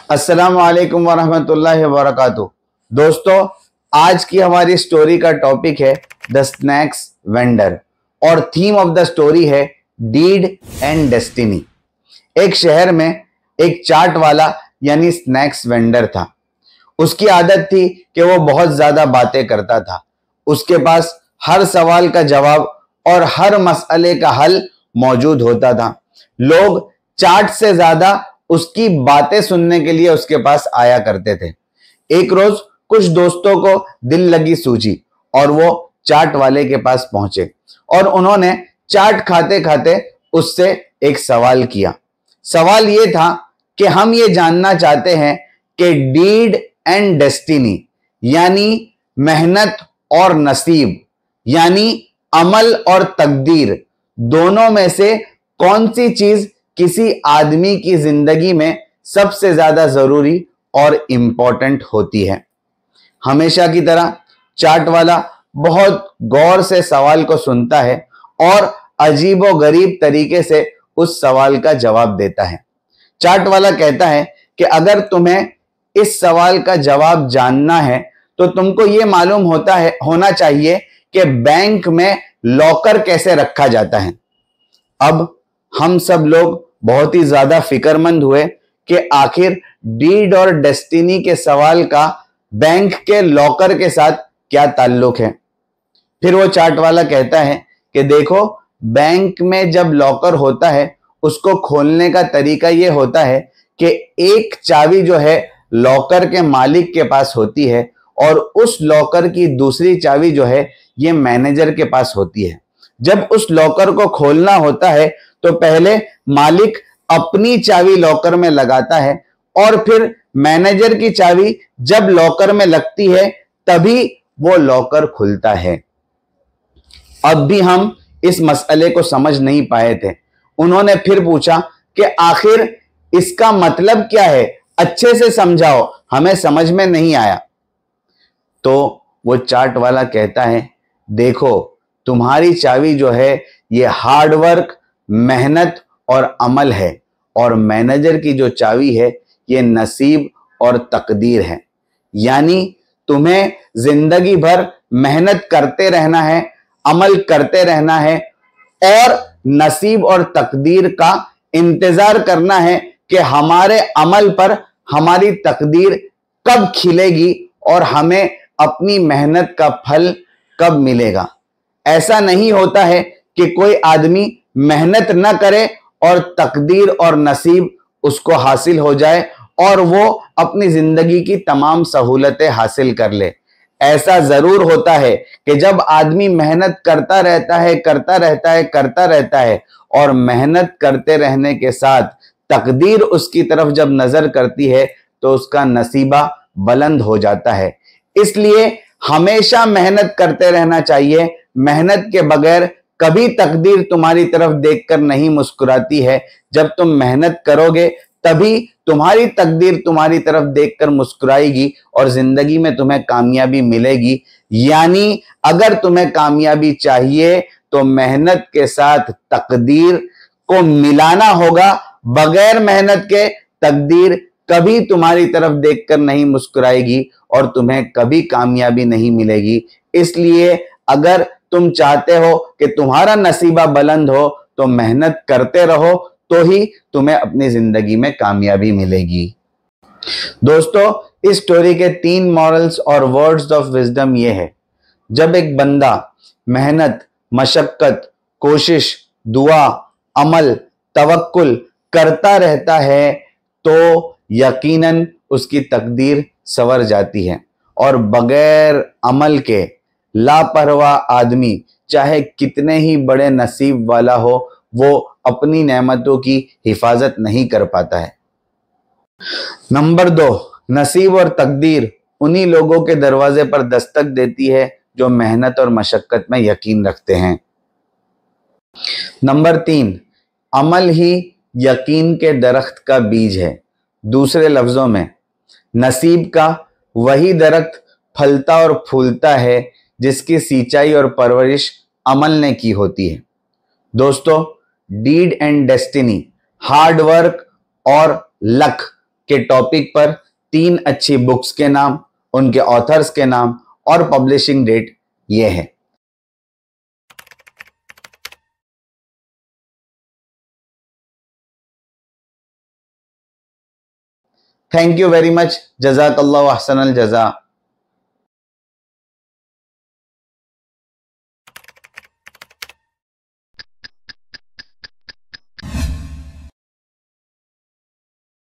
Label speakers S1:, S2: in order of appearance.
S1: अस्सलाम वालेकुम वरहमतुल्लाहि वबरकातुहू। दोस्तों, आज की हमारी स्टोरी का टॉपिक है द स्नैक्स वेंडर और थीम ऑफ द स्टोरी है डीड एंड डेस्टिनी। एक शहर में एक चाट वाला यानी स्नैक्स वेंडर था। उसकी आदत थी कि वो बहुत ज्यादा बातें करता था। उसके पास हर सवाल का जवाब और हर मसले का हल मौजूद होता था। लोग चाट से ज्यादा उसकी बातें सुनने के लिए उसके पास आया करते थे। एक रोज कुछ दोस्तों को दिल लगी सूझी और वो चाट वाले के पास पहुंचे और उन्होंने चाट खाते खाते उससे एक सवाल किया। सवाल ये था कि हम ये जानना चाहते हैं कि डीड एंड डेस्टिनी यानी मेहनत और नसीब यानी अमल और तकदीर दोनों में से कौन सी चीज किसी आदमी की जिंदगी में सबसे ज्यादा जरूरी और इंपॉर्टेंट होती है। हमेशा की तरह चाट वाला बहुत गौर से सवाल को सुनता है और अजीबो गरीब तरीके से उस सवाल का जवाब देता है। चाट वाला कहता है कि अगर तुम्हें इस सवाल का जवाब जानना है तो तुमको यह मालूम होना चाहिए कि बैंक में लॉकर कैसे रखा जाता है। अब हम सब लोग बहुत ही ज्यादा फिक्रमंद हुए कि आखिर डीड और डेस्टिनी के सवाल का बैंक के लॉकर के साथ क्या ताल्लुक है। फिर वो चाट वाला कहता है कि देखो, बैंक में जब लॉकर होता है उसको खोलने का तरीका ये होता है कि एक चाबी जो है लॉकर के मालिक के पास होती है और उस लॉकर की दूसरी चाबी जो है ये मैनेजर के पास होती है। जब उस लॉकर को खोलना होता है तो पहले मालिक अपनी चाबी लॉकर में लगाता है और फिर मैनेजर की चाबी जब लॉकर में लगती है तभी वो लॉकर खुलता है। अब भी हम इस मसले को समझ नहीं पाए थे। उन्होंने फिर पूछा कि आखिर इसका मतलब क्या है, अच्छे से समझाओ, हमें समझ में नहीं आया। तो वो चाट वाला कहता है, देखो, तुम्हारी चाबी जो है ये हार्डवर्क, मेहनत और अमल है और मैनेजर की जो चाबी है ये नसीब और तकदीर है। यानी तुम्हें जिंदगी भर मेहनत करते रहना है, अमल करते रहना है और नसीब और तकदीर का इंतजार करना है कि हमारे अमल पर हमारी तकदीर कब खिलेगी और हमें अपनी मेहनत का फल कब मिलेगा। ऐसा नहीं होता है कि कोई आदमी मेहनत न करे और तकदीर और नसीब उसको हासिल हो जाए और वो अपनी जिंदगी की तमाम सहूलतें हासिल कर ले। ऐसा जरूर होता है कि जब आदमी मेहनत करता रहता है और मेहनत करते रहने के साथ तकदीर उसकी तरफ जब नजर करती है तो उसका नसीबा बुलंद हो जाता है। इसलिए हमेशा मेहनत करते रहना चाहिए। मेहनत के बगैर कभी तकदीर तुम्हारी तरफ देखकर नहीं मुस्कुराती है। जब तुम मेहनत करोगे तभी तुम्हारी तकदीर तुम्हारी तरफ देखकर मुस्कुराएगी और जिंदगी में तुम्हें कामयाबी मिलेगी। यानी अगर तुम्हें कामयाबी चाहिए तो मेहनत के साथ तकदीर को मिलाना होगा। बगैर मेहनत के तकदीर कभी तुम्हारी तरफ देखकर नहीं मुस्कुराएगी और तुम्हें कभी कामयाबी नहीं मिलेगी। इसलिए अगर तुम चाहते हो कि तुम्हारा नसीबा बुलंद हो तो मेहनत करते रहो, तो ही तुम्हें अपनी जिंदगी में कामयाबी मिलेगी। दोस्तों, इस स्टोरी के 3 मॉरल्स और वर्ड्स ऑफ विजडम ये है, जब एक बंदा मेहनत, मशक्कत, कोशिश, दुआ, अमल, तवक्कुल करता रहता है तो यकीनन उसकी तकदीर संवर जाती है और बगैर अमल के लापरवाह आदमी चाहे कितने ही बड़े नसीब वाला हो, वो अपनी नेमतों की हिफाजत नहीं कर पाता है। नंबर 2, नसीब और तकदीर उन्हीं लोगों के दरवाजे पर दस्तक देती है जो मेहनत और मशक्कत में यकीन रखते हैं। नंबर 3, अमल ही यकीन के दरख्त का बीज है। दूसरे लफ्जों में, नसीब का वही दरख्त फलता और फूलता है जिसकी सिंचाई और परवरिश अमल ने की होती है। दोस्तों, deed and destiny, hard work और लक के टॉपिक पर 3 अच्छी बुक्स के नाम, उनके ऑथर्स के नाम और पब्लिशिंग डेट ये है। Thank you very much. जज़ाकल्लाहु अहसनल जज़ा।